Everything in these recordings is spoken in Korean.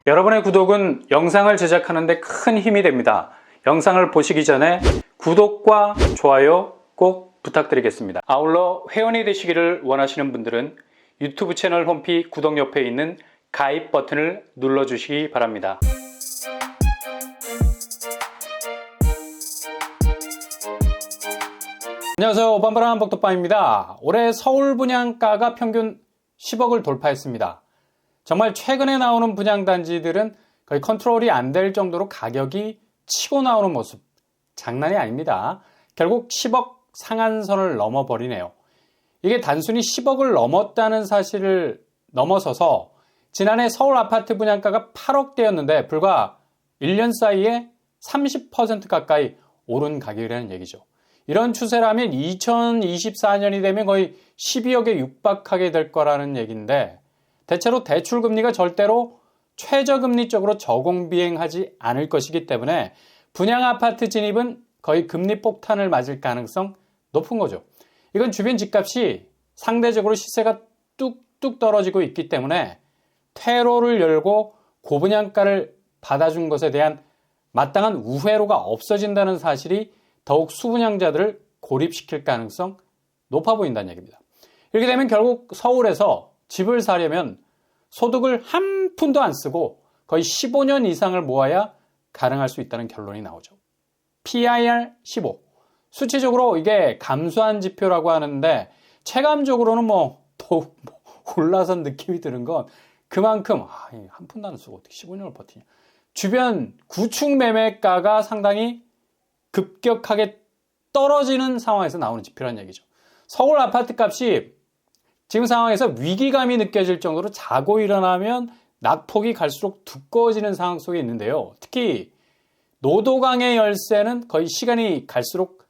여러분의 구독은 영상을 제작하는 데 큰 힘이 됩니다. 영상을 보시기 전에 구독과 좋아요 꼭 부탁드리겠습니다. 아울러 회원이 되시기를 원하시는 분들은 유튜브 채널 홈피 구독 옆에 있는 가입 버튼을 눌러주시기 바랍니다. 안녕하세요. 빰빠람 복덕방입니다. 올해 서울 분양가가 평균 10억을 돌파했습니다. 정말 최근에 나오는 분양단지들은 거의 컨트롤이 안 될 정도로 가격이 치고 나오는 모습, 장난이 아닙니다. 결국 10억 상한선을 넘어버리네요. 이게 단순히 10억을 넘었다는 사실을 넘어서서 지난해 서울 아파트 분양가가 8억대였는데 불과 1년 사이에 30% 가까이 오른 가격이라는 얘기죠. 이런 추세라면 2024년이 되면 거의 12억에 육박하게 될 거라는 얘기인데, 대체로 대출금리가 절대로 최저금리 쪽으로 저공비행하지 않을 것이기 때문에 분양아파트 진입은 거의 금리 폭탄을 맞을 가능성 높은 거죠. 이건 주변 집값이 상대적으로 시세가 뚝뚝 떨어지고 있기 때문에 퇴로를 열고 고분양가를 받아준 것에 대한 마땅한 우회로가 없어진다는 사실이 더욱 수분양자들을 고립시킬 가능성 높아 보인다는 얘기입니다. 이렇게 되면 결국 서울에서 집을 사려면 소득을 한 푼도 안 쓰고 거의 15년 이상을 모아야 가능할 수 있다는 결론이 나오죠. PIR 15. 수치적으로 이게 감소한 지표라고 하는데 체감적으로는 더욱 올라선 느낌이 드는 건 그만큼 한 푼도 안 쓰고 어떻게 15년을 버티냐. 주변 구축 매매가가 상당히 급격하게 떨어지는 상황에서 나오는 지표라는 얘기죠. 서울 아파트 값이 지금 상황에서 위기감이 느껴질 정도로 자고 일어나면 낙폭이 갈수록 두꺼워지는 상황 속에 있는데요. 특히 노도강의 열세는 거의 시간이 갈수록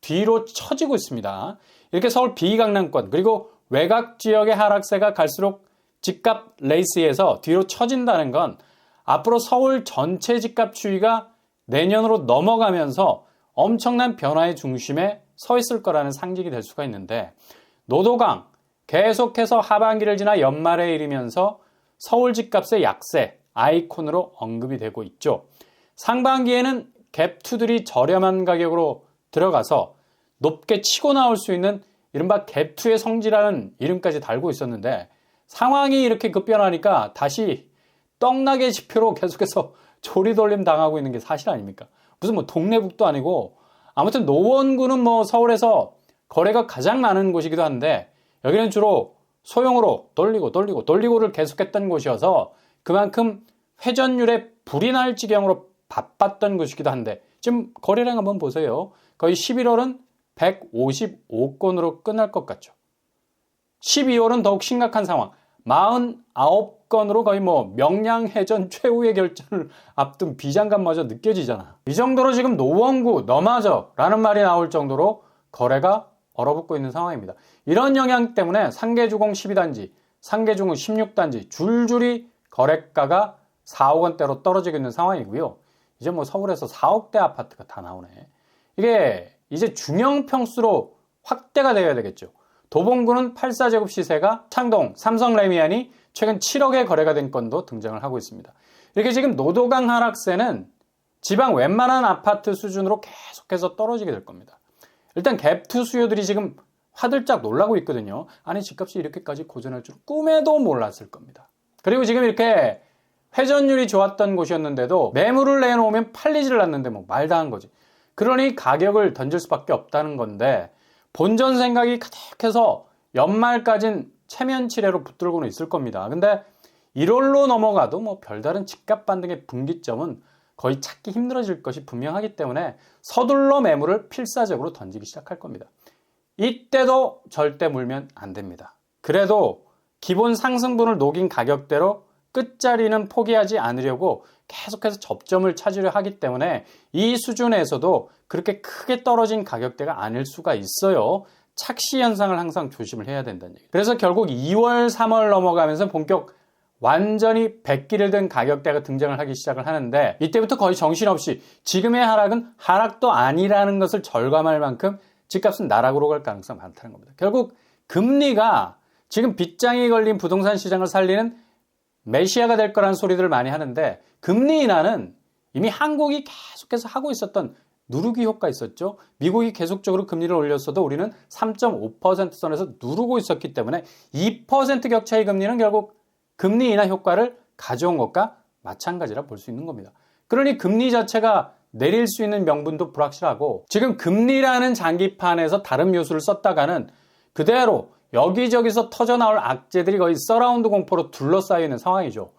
뒤로 처지고 있습니다. 이렇게 서울 비강남권 그리고 외곽 지역의 하락세가 갈수록 집값 레이스에서 뒤로 처진다는 건 앞으로 서울 전체 집값 추이가 내년으로 넘어가면서 엄청난 변화의 중심에 서 있을 거라는 상징이 될 수가 있는데, 노도강 계속해서 하반기를 지나 연말에 이르면서 서울 집값의 약세 아이콘으로 언급이 되고 있죠. 상반기에는 갭2들이 저렴한 가격으로 들어가서 높게 치고 나올 수 있는 이른바 갭2의 성지라는 이름까지 달고 있었는데, 상황이 이렇게 급변하니까 다시 떡나게 지표로 계속해서 조리돌림 당하고 있는 게 사실 아닙니까? 무슨 동네북도 아니고, 아무튼 노원구는 서울에서 거래가 가장 많은 곳이기도 한데 여기는 주로 소형으로 돌리고를 계속했던 곳이어서 그만큼 회전율에 불이 날 지경으로 바빴던 곳이기도 한데, 지금 거래량 한번 보세요. 거의 11월은 155건으로 끝날 것 같죠. 12월은 더욱 심각한 상황. 49건으로 거의 명량해전 최후의 결전을 앞둔 비장감마저 느껴지잖아. 이 정도로 지금 노원구 너마저 라는 말이 나올 정도로 거래가 얼어붙고 있는 상황입니다. 이런 영향 때문에 상계주공 12단지, 상계중흥 16단지 줄줄이 거래가가 4억 원대로 떨어지고 있는 상황이고요. 이제 서울에서 4억대 아파트가 다 나오네. 이게 이제 중형 평수로 확대가 되어야 되겠죠. 도봉구는 84제곱 시세가 창동 삼성 레미안이 최근 7억에 거래가 된 건도 등장을 하고 있습니다. 이렇게 지금 노도강 하락세는 지방 웬만한 아파트 수준으로 계속해서 떨어지게 될 겁니다. 일단 갭2 수요들이 지금 화들짝 놀라고 있거든요. 아니, 집값이 이렇게까지 고전할 줄 꿈에도 몰랐을 겁니다. 그리고 지금 이렇게 회전율이 좋았던 곳이었는데도 매물을 내놓으면 팔리지를 않는데 말다한 거지. 그러니 가격을 던질 수밖에 없다는 건데, 본전 생각이 가득해서 연말까진 체면치레로 붙들고는 있을 겁니다. 근데 1월로 넘어가도 별다른 집값 반등의 분기점은 거의 찾기 힘들어질 것이 분명하기 때문에 서둘러 매물을 필사적으로 던지기 시작할 겁니다. 이때도 절대 물면 안 됩니다. 그래도 기본 상승분을 녹인 가격대로 끝자리는 포기하지 않으려고 계속해서 접점을 찾으려 하기 때문에 이 수준에서도 그렇게 크게 떨어진 가격대가 아닐 수가 있어요. 착시 현상을 항상 조심을 해야 된다는 얘기예요. 그래서 결국 2월, 3월 넘어가면서 본격 완전히 백기를 든 가격대가 등장을 하기 시작을 하는데, 이때부터 거의 정신없이 지금의 하락은 하락도 아니라는 것을 절감할 만큼 집값은 나락으로 갈 가능성이 많다는 겁니다. 결국 금리가 지금 빗장이 걸린 부동산 시장을 살리는 메시아가 될 거라는 소리들을 많이 하는데 금리 인하는 이미 한국이 계속해서 하고 있었던 누르기 효과 있었죠. 미국이 계속적으로 금리를 올렸어도 우리는 3.5% 선에서 누르고 있었기 때문에 2% 격차의 금리는 결국 금리 인하 효과를 가져온 것과 마찬가지라 볼 수 있는 겁니다. 그러니 금리 자체가 내릴 수 있는 명분도 불확실하고 지금 금리라는 장기판에서 다른 묘수를 썼다가는 그대로 여기저기서 터져나올 악재들이 거의 서라운드 공포로 둘러싸여 있는 상황이죠.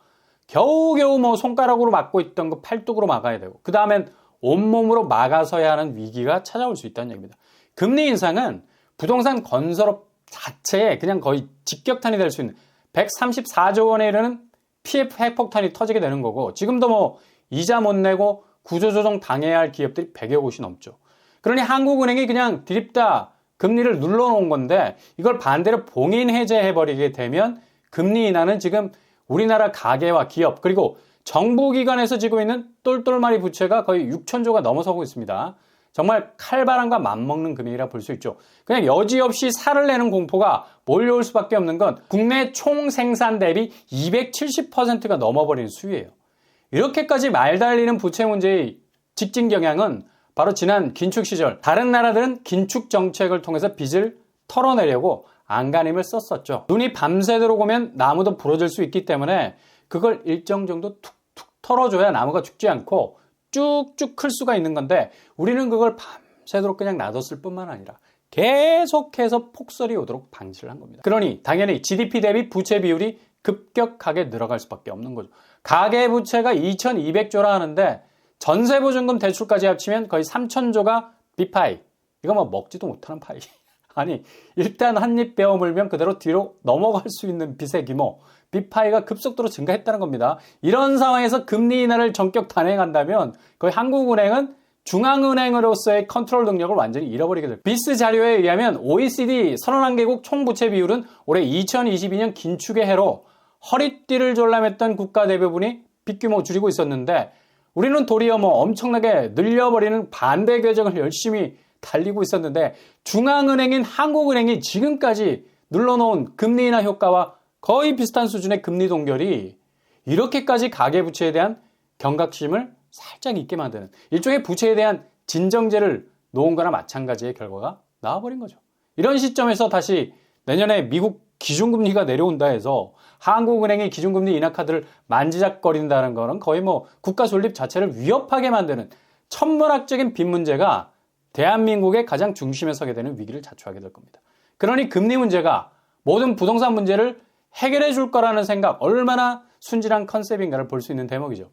겨우겨우 뭐 손가락으로 막고 있던 거 팔뚝으로 막아야 되고 그 다음엔 온몸으로 막아서야 하는 위기가 찾아올 수 있다는 얘기입니다. 금리 인상은 부동산 건설업 자체에 그냥 거의 직격탄이 될 수 있는 134조 원에 이르는 PF 핵폭탄이 터지게 되는 거고 지금도 뭐 이자 못 내고 구조조정 당해야 할 기업들이 100여 곳이 넘죠. 그러니 한국은행이 그냥 드립다 금리를 눌러놓은 건데 이걸 반대로 봉인 해제해버리게 되면 금리 인하는 지금 우리나라 가계와 기업 그리고 정부기관에서 지고 있는 똘똘마리 부채가 거의 6천조가 넘어서고 있습니다. 정말 칼바람과 맞먹는 금액이라 볼 수 있죠. 그냥 여지없이 살을 내는 공포가 몰려올 수밖에 없는 건 국내 총생산 대비 270%가 넘어버린 수위예요. 이렇게까지 말달리는 부채 문제의 직진 경향은 바로 지난 긴축 시절 다른 나라들은 긴축 정책을 통해서 빚을 털어내려고 안간힘을 썼었죠. 눈이 밤새도록 오면 나무도 부러질 수 있기 때문에 그걸 일정 정도 툭툭 털어줘야 나무가 죽지 않고 쭉쭉 클 수가 있는 건데 우리는 그걸 밤새도록 그냥 놔뒀을 뿐만 아니라 계속해서 폭설이 오도록 방치를 한 겁니다. 그러니 당연히 GDP 대비 부채 비율이 급격하게 늘어갈 수밖에 없는 거죠. 가계부채가 2200조라 하는데 전세보증금 대출까지 합치면 거의 3000조가 빅파이. 이거 뭐 먹지도 못하는 파이. 아니 일단 한 입 베어 물면 그대로 뒤로 넘어갈 수 있는 빚의 규모 빅파이가 급속도로 증가했다는 겁니다. 이런 상황에서 금리 인하를 전격 단행한다면 거의 한국은행은 중앙은행으로서의 컨트롤 능력을 완전히 잃어버리게 될 겁니다. 비스 자료에 의하면 OECD 31개국 총부채 비율은 올해 2022년 긴축의 해로 허리띠를 졸라맸던 국가 대부분이 빚규모 줄이고 있었는데 우리는 도리어 뭐 엄청나게 늘려버리는 반대 궤적을 열심히 달리고 있었는데 중앙은행인 한국은행이 지금까지 눌러놓은 금리 인하 효과와 거의 비슷한 수준의 금리 동결이 이렇게까지 가계부채에 대한 경각심을 살짝 잊게 만드는 일종의 부채에 대한 진정제를 놓은 거나 마찬가지의 결과가 나와버린 거죠. 이런 시점에서 다시 내년에 미국 기준금리가 내려온다 해서 한국은행이 기준금리 인하 카드를 만지작거린다는 거는 거의 뭐 국가 존립 자체를 위협하게 만드는 천문학적인 빚 문제가 대한민국의 가장 중심에 서게 되는 위기를 자초하게 될 겁니다. 그러니 금리 문제가 모든 부동산 문제를 해결해 줄 거라는 생각 얼마나 순진한 컨셉인가를 볼 수 있는 대목이죠.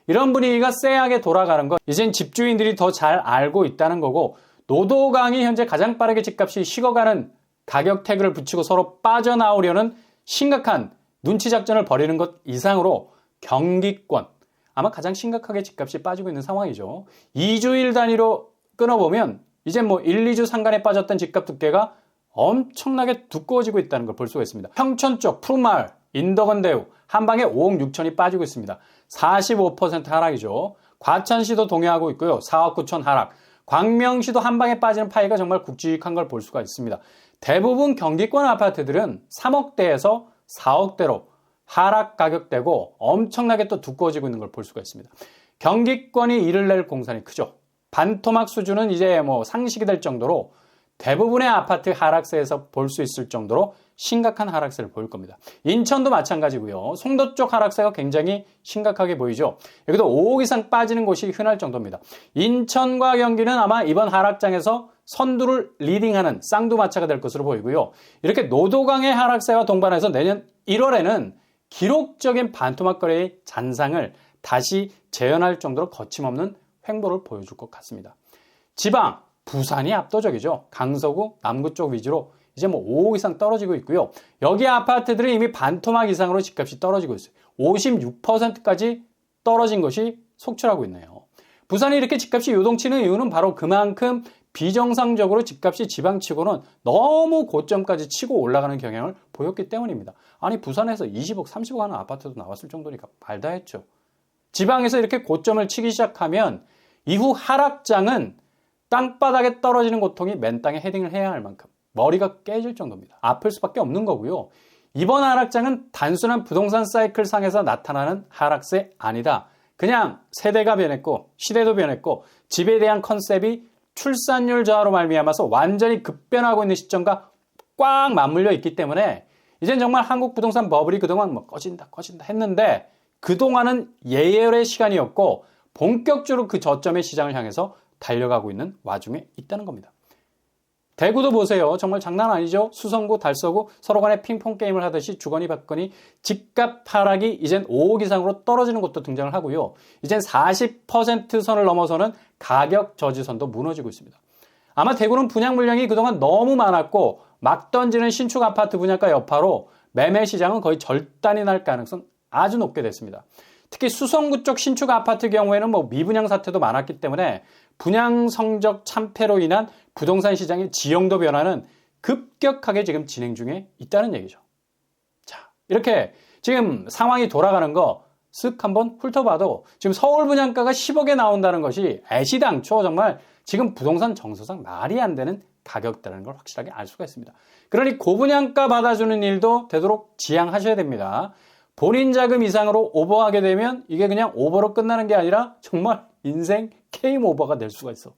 이런 분위기가 쎄하게 돌아가는 건 이젠 집주인들이 더 잘 알고 있다는 거고 노도강이 현재 가장 빠르게 집값이 식어가는 가격 태그를 붙이고 서로 빠져나오려는 심각한 눈치 작전을 벌이는 것 이상으로 경기권 아마 가장 심각하게 집값이 빠지고 있는 상황이죠. 2주일 단위로 끊어보면 이제 뭐 1, 2주 상간에 빠졌던 집값 두께가 엄청나게 두꺼워지고 있다는 걸 볼 수가 있습니다. 평촌 쪽 푸른마을, 인덕원대우 한방에 5억 6천이 빠지고 있습니다. 45% 하락이죠. 과천시도 동요하고 있고요. 4억 9천 하락. 광명시도 한방에 빠지는 파이가 정말 굵직한 걸 볼 수가 있습니다. 대부분 경기권 아파트들은 3억대에서 4억대로 하락 가격대고 엄청나게 또 두꺼워지고 있는 걸 볼 수가 있습니다. 경기권이 이를 낼 공산이 크죠. 반토막 수준은 이제 뭐 상식이 될 정도로 대부분의 아파트 하락세에서 볼 수 있을 정도로 심각한 하락세를 보일 겁니다. 인천도 마찬가지고요. 송도 쪽 하락세가 굉장히 심각하게 보이죠. 여기도 5억 이상 빠지는 곳이 흔할 정도입니다. 인천과 경기는 아마 이번 하락장에서 선두를 리딩하는 쌍두마차가 될 것으로 보이고요. 이렇게 노도강의 하락세와 동반해서 내년 1월에는 기록적인 반토막 거래의 잔상을 다시 재현할 정도로 거침없는 횡보를 보여줄 것 같습니다. 지방, 부산이 압도적이죠. 강서구, 남구 쪽 위주로 이제 뭐 5억 이상 떨어지고 있고요. 여기 아파트들은 이미 반토막 이상으로 집값이 떨어지고 있어요. 56%까지 떨어진 것이 속출하고 있네요. 부산이 이렇게 집값이 요동치는 이유는 바로 그만큼 비정상적으로 집값이 지방치고는 너무 고점까지 치고 올라가는 경향을 보였기 때문입니다. 아니 부산에서 20억, 30억 하는 아파트도 나왔을 정도니까 말다 했죠. 지방에서 이렇게 고점을 치기 시작하면 이후 하락장은 땅바닥에 떨어지는 고통이 맨 땅에 헤딩을 해야 할 만큼 머리가 깨질 정도입니다. 아플 수밖에 없는 거고요. 이번 하락장은 단순한 부동산 사이클 상에서 나타나는 하락세 아니다. 그냥 세대가 변했고 시대도 변했고 집에 대한 컨셉이 출산율 저하로 말미암아서 완전히 급변하고 있는 시점과 꽉 맞물려 있기 때문에 이젠 정말 한국 부동산 버블이 그동안 뭐 꺼진다 했는데 그동안은 예열의 시간이었고 본격적으로 그 저점의 시장을 향해서 달려가고 있는 와중에 있다는 겁니다. 대구도 보세요. 정말 장난 아니죠? 수성구, 달서구 서로 간에 핑퐁 게임을 하듯이 주거니 받거니 집값 하락이 이젠 5억 이상으로 떨어지는 곳도 등장을 하고요. 이젠 40% 선을 넘어서는 가격 저지선도 무너지고 있습니다. 아마 대구는 분양 물량이 그동안 너무 많았고 막 던지는 신축 아파트 분양가 여파로 매매 시장은 거의 절단이 날 가능성 아주 높게 됐습니다. 특히 수성구 쪽 신축 아파트 경우에는 뭐 미분양 사태도 많았기 때문에 분양 성적 참패로 인한 부동산 시장의 지형도 변화는 급격하게 지금 진행 중에 있다는 얘기죠. 자, 이렇게 지금 상황이 돌아가는 거 쓱 한번 훑어봐도 지금 서울 분양가가 10억에 나온다는 것이 애시당초 정말 지금 부동산 정서상 말이 안 되는 가격대라는 걸 확실하게 알 수가 있습니다. 그러니 고분양가 받아주는 일도 되도록 지양하셔야 됩니다. 본인 자금 이상으로 오버하게 되면 이게 그냥 오버로 끝나는 게 아니라 정말 인생 게임 오버가 될 수가 있어.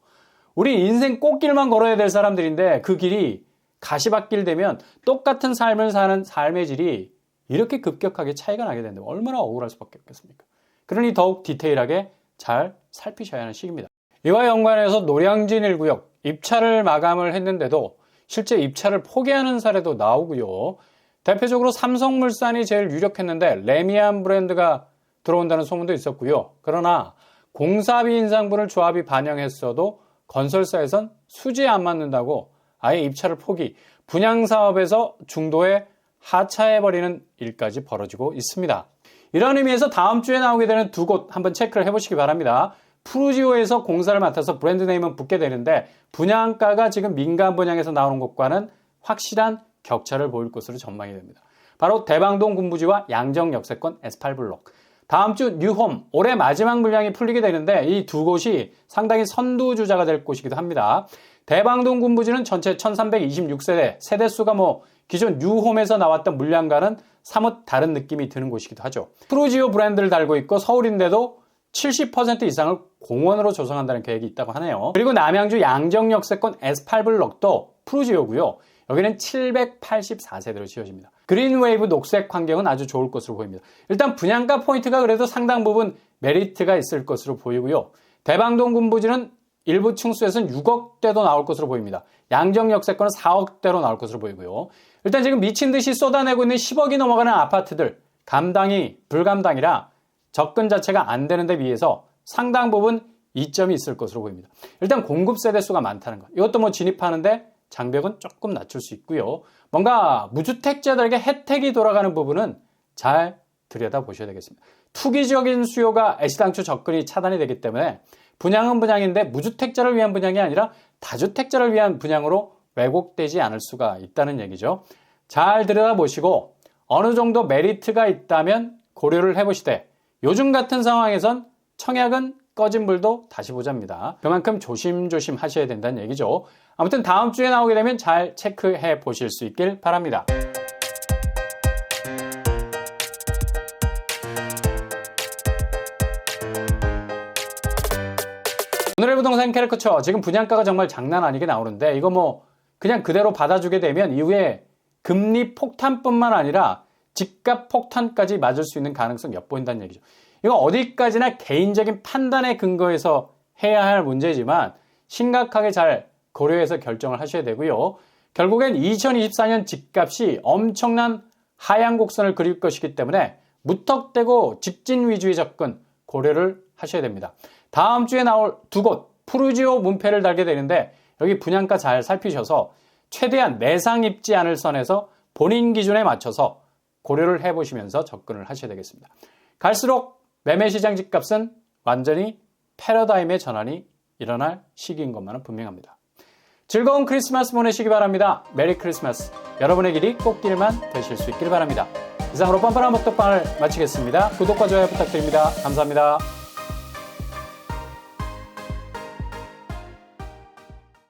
우리 인생 꽃길만 걸어야 될 사람들인데 그 길이 가시밭길 되면 똑같은 삶을 사는 삶의 질이 이렇게 급격하게 차이가 나게 되는데 얼마나 억울할 수밖에 없겠습니까? 그러니 더욱 디테일하게 잘 살피셔야 하는 시기입니다. 이와 연관해서 노량진 1구역 입찰을 마감을 했는데도 실제 입찰을 포기하는 사례도 나오고요. 대표적으로 삼성물산이 제일 유력했는데 레미안 브랜드가 들어온다는 소문도 있었고요. 그러나 공사비 인상분을 조합이 반영했어도 건설사에선 수지에 안 맞는다고 아예 입찰을 포기, 분양사업에서 중도에 하차해버리는 일까지 벌어지고 있습니다. 이런 의미에서 다음 주에 나오게 되는 두 곳 한번 체크를 해보시기 바랍니다. 푸르지오에서 공사를 맡아서 브랜드 네임은 붙게 되는데 분양가가 지금 민간 분양에서 나오는 곳과는 확실한 격차를 보일 것으로 전망이 됩니다. 바로 대방동 군부지와 양정 역세권 S8블록. 다음 주 뉴홈, 올해 마지막 물량이 풀리게 되는데 이 두 곳이 상당히 선두주자가 될 곳이기도 합니다. 대방동 군부지는 전체 1326세대, 세대수가 기존 뉴홈에서 나왔던 물량과는 사뭇 다른 느낌이 드는 곳이기도 하죠. 푸르지오 브랜드를 달고 있고 서울인데도 70% 이상을 공원으로 조성한다는 계획이 있다고 하네요. 그리고 남양주 양정 역세권 S8블록도 푸르지오고요. 여기는 784세대로 지어집니다. 그린웨이브 녹색 환경은 아주 좋을 것으로 보입니다. 일단 분양가 포인트가 그래도 상당 부분 메리트가 있을 것으로 보이고요. 대방동 군부지는 일부 층수에서는 6억대도 나올 것으로 보입니다. 양정 역세권은 4억대로 나올 것으로 보이고요. 일단 지금 미친 듯이 쏟아내고 있는 10억이 넘어가는 아파트들 감당이 불감당이라 접근 자체가 안 되는 데 비해서 상당 부분 이점이 있을 것으로 보입니다. 일단 공급 세대 수가 많다는 것. 이것도 진입하는데 장벽은 조금 낮출 수 있고요. 뭔가 무주택자들에게 혜택이 돌아가는 부분은 잘 들여다보셔야 되겠습니다. 투기적인 수요가 애시당초 접근이 차단이 되기 때문에 분양은 분양인데 무주택자를 위한 분양이 아니라 다주택자를 위한 분양으로 왜곡되지 않을 수가 있다는 얘기죠. 잘 들여다보시고 어느 정도 메리트가 있다면 고려를 해보시되 요즘 같은 상황에선 청약은 꺼진 불도 다시 보자입니다. 그만큼 조심조심 하셔야 된다는 얘기죠. 아무튼 다음 주에 나오게 되면 잘 체크해 보실 수 있길 바랍니다. 오늘의 부동산 캐리커처, 지금 분양가가 정말 장난 아니게 나오는데 이거 그냥 그대로 받아주게 되면 이후에 금리 폭탄뿐만 아니라 집값 폭탄까지 맞을 수 있는 가능성이 엿보인다는 얘기죠. 이거 어디까지나 개인적인 판단에 근거해서 해야 할 문제지만 심각하게 잘 고려해서 결정을 하셔야 되고요. 결국엔 2024년 집값이 엄청난 하향 곡선을 그릴 것이기 때문에 무턱대고 직진 위주의 접근 고려를 하셔야 됩니다. 다음 주에 나올 두 곳 푸르지오 문패를 달게 되는데 여기 분양가 잘 살피셔서 최대한 내상 입지 않을 선에서 본인 기준에 맞춰서 고려를 해보시면서 접근을 하셔야 되겠습니다. 갈수록 매매시장 집값은 완전히 패러다임의 전환이 일어날 시기인 것만은 분명합니다. 즐거운 크리스마스 보내시기 바랍니다. 메리 크리스마스. 여러분의 길이 꽃길만 되실 수 있길 바랍니다. 이상으로 뻔뻔한 먹덕방을 마치겠습니다. 구독과 좋아요 부탁드립니다. 감사합니다.